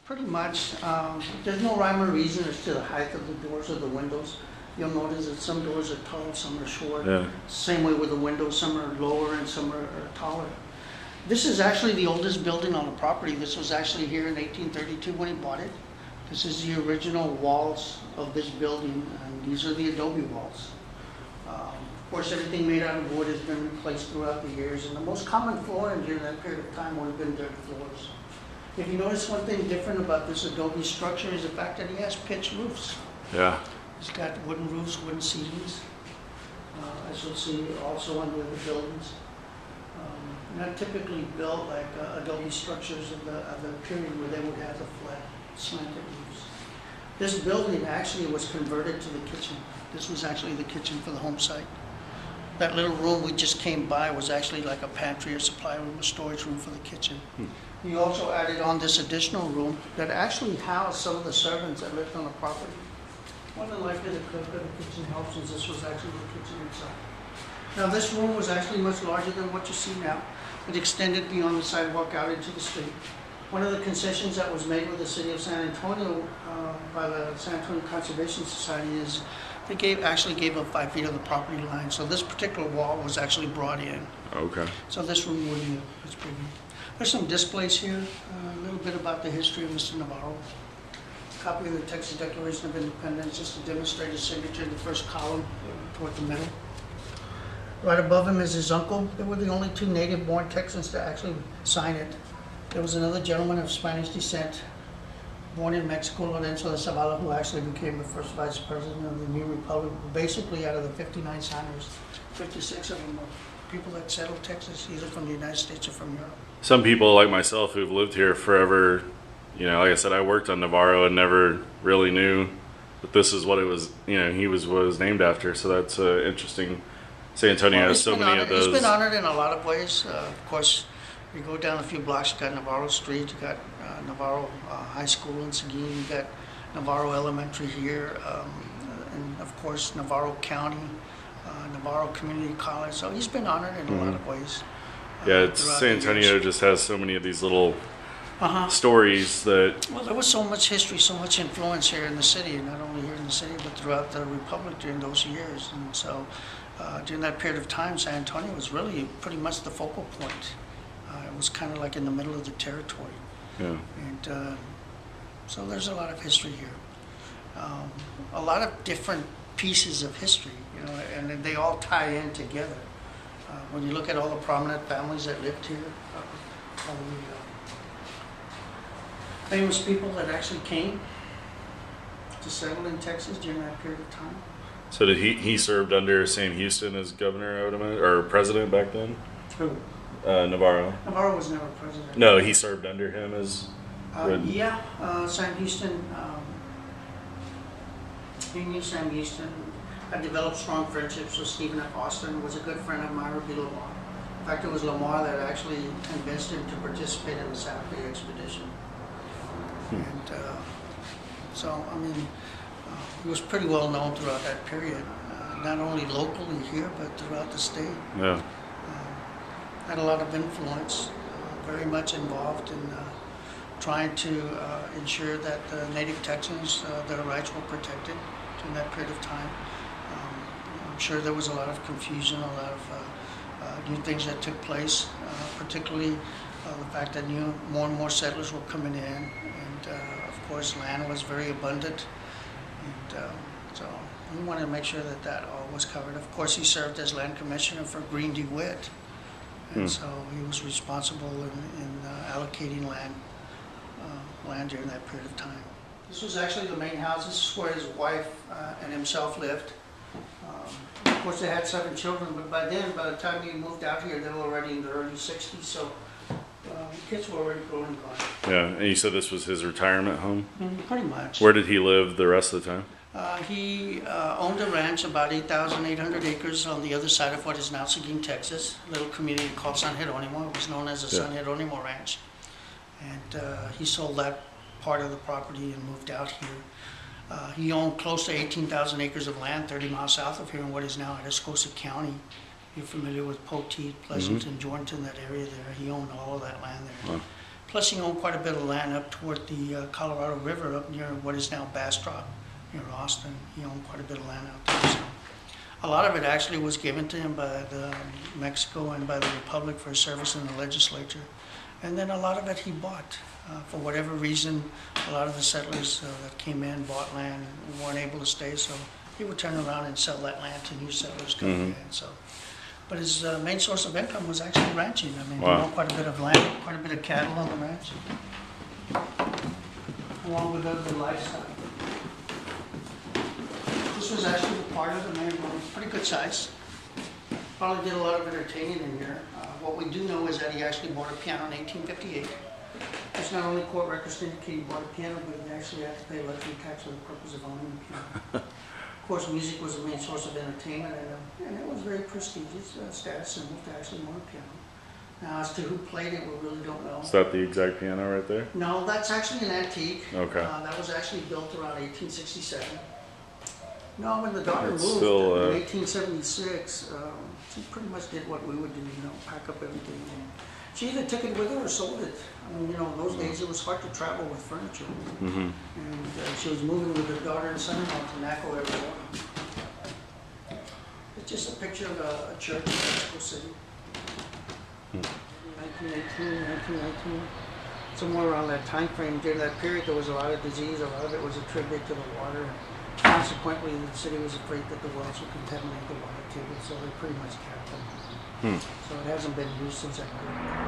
Pretty much. There's no rhyme or reason as to the height of the doors or the windows. You'll notice that some doors are tall, some are short. Yeah. Same way with the windows, some are lower and some are taller. This is actually the oldest building on the property. This was actually here in 1832 when he bought it. This is the original walls of this building, and these are the adobe walls. Of course, everything made out of wood has been replaced throughout the years, and the most common flooring during that period of time would have been dirt floors. If you notice, one thing different about this adobe structure is the fact that he has pitched roofs. Yeah. He's got wooden roofs, wooden ceilings, as you'll see also on the other buildings. Not typically built like adobe structures of the period where they would have the flat, slanted roofs. This building actually was converted to the kitchen. This was actually the kitchen for the home site. That little room we just came by was actually like a pantry or supply room, a storage room for the kitchen. We also added on this additional room that actually housed some of the servants that lived on the property. More than likely the cook or the kitchen help, since this was actually the kitchen itself. Now this room was actually much larger than what you see now. It extended beyond the sidewalk out into the street. One of the concessions that was made with the city of San Antonio by the San Antonio Conservation Society is they actually gave up 5 feet of the property line. So this particular wall was actually brought in. Okay. So this room would be bigger. There's some displays here, a little bit about the history of Mr. Navarro. A copy of the Texas Declaration of Independence, just to demonstrate his signature in the first column toward the middle. Right above him is his uncle. They were the only 2 native-born Texans to actually sign it. There was another gentleman of Spanish descent, born in Mexico, Lorenzo de Zavala, who actually became the first vice president of the new republic. Basically, out of the 59 signers, 56 of them were people that settled Texas, either from the United States or from Europe. Some people like myself who've lived here forever, you know, like I said, I worked on Navarro and never really knew that this is what it was, you know, he was named after. So that's interesting. San Antonio has so many of those. He's been honored in a lot of ways. Of course, you go down a few blocks, you got Navarro Street, you got Navarro High School in Seguin, you got Navarro Elementary here, and of course Navarro County, Navarro Community College. So he's been honored in a lot of ways. Yeah, San Antonio just has so many of these little stories that... Well, there was so much history, so much influence here in the city, not only here in the city, but throughout the Republic during those years. And so during that period of time, San Antonio was really pretty much the focal point. It was kind of like in the middle of the territory. Yeah. And so there's a lot of history here. A lot of different pieces of history, you know, and they all tie in together. When you look at all the prominent families that lived here, all the famous people that actually came to settle in Texas during that period of time. So did he served under Sam Houston as governor, I would imagine, or president back then? Who? Navarro. Navarro was never president. No, he served under him as... Yeah, Sam Houston, he knew Sam Houston. I developed strong friendships with Stephen F. Austin, was a good friend of mine, Ruby Lamar. In fact, it was Lamar that actually convinced him to participate in the Santa Fe expedition. And so, I mean, he was pretty well known throughout that period, not only locally here, but throughout the state. Yeah. Had a lot of influence, very much involved in trying to ensure that the native Texans, their rights were protected during that period of time. I'm sure there was a lot of confusion, a lot of new things that took place, particularly the fact that more and more settlers were coming in, and of course land was very abundant, and so we wanted to make sure that that all was covered. Of course, he served as land commissioner for Green DeWitt, and so he was responsible in allocating land during that period of time. This was actually the main house. This is where his wife and himself lived. Of course, they had 7 children, but by the time he moved out here, they were already in the early 60s, so the kids were already grown and gone. Yeah, and you said this was his retirement home? Pretty much. Where did he live the rest of the time? He owned a ranch, about 8,800 acres on the other side of what is now Seguin, Texas, a little community called San Jeronimo. It was known as the San Jeronimo Ranch. And he sold that part of the property and moved out here. He owned close to 18,000 acres of land 30 miles south of here in what is now Atascosa County. You're familiar with Poteet, Pleasanton, Jordanton, that area there. He owned all of that land there. Wow. Plus, he owned quite a bit of land up toward the Colorado River, up near what is now Bastrop, near Austin. He owned quite a bit of land out there. So a lot of it actually was given to him by Mexico and by the Republic for his service in the legislature. And then a lot of it he bought. For whatever reason, a lot of the settlers that came in bought land and weren't able to stay, so he would turn around and sell that land to new settlers coming in. So, but his main source of income was actually ranching. I mean, he owned quite a bit of land, quite a bit of cattle on the ranch, along with other livestock. This was actually part of the main room, pretty good size. Probably did a lot of entertaining in here. What we do know is that he actually bought a piano in 1858. It's not only court records to indicate he bought a piano, but he actually had to pay luxury tax for the purpose of owning the piano. Of course, music was the main source of entertainment, and it was very prestigious status symbol to actually own a piano. Now, as to who played it, we really don't know. Is that the exact piano right there? No, that's actually an antique. Okay. That was actually built around 1867. No, when the daughter moved still, in 1876, she pretty much did what we would do, pack up everything. And she either took it with her or sold it. I mean, in those days it was hard to travel with furniture. And she was moving with her daughter and son-in-law to Naco, Arizona. It's just a picture of a church in Mexico City. 1918, 1919. Somewhere around that time frame, during that period, there was a lot of disease. A lot of it was attributed to the water. Consequently, the city was afraid that the wells would contaminate the water table, so they pretty much capped them. So it hasn't been used since that period.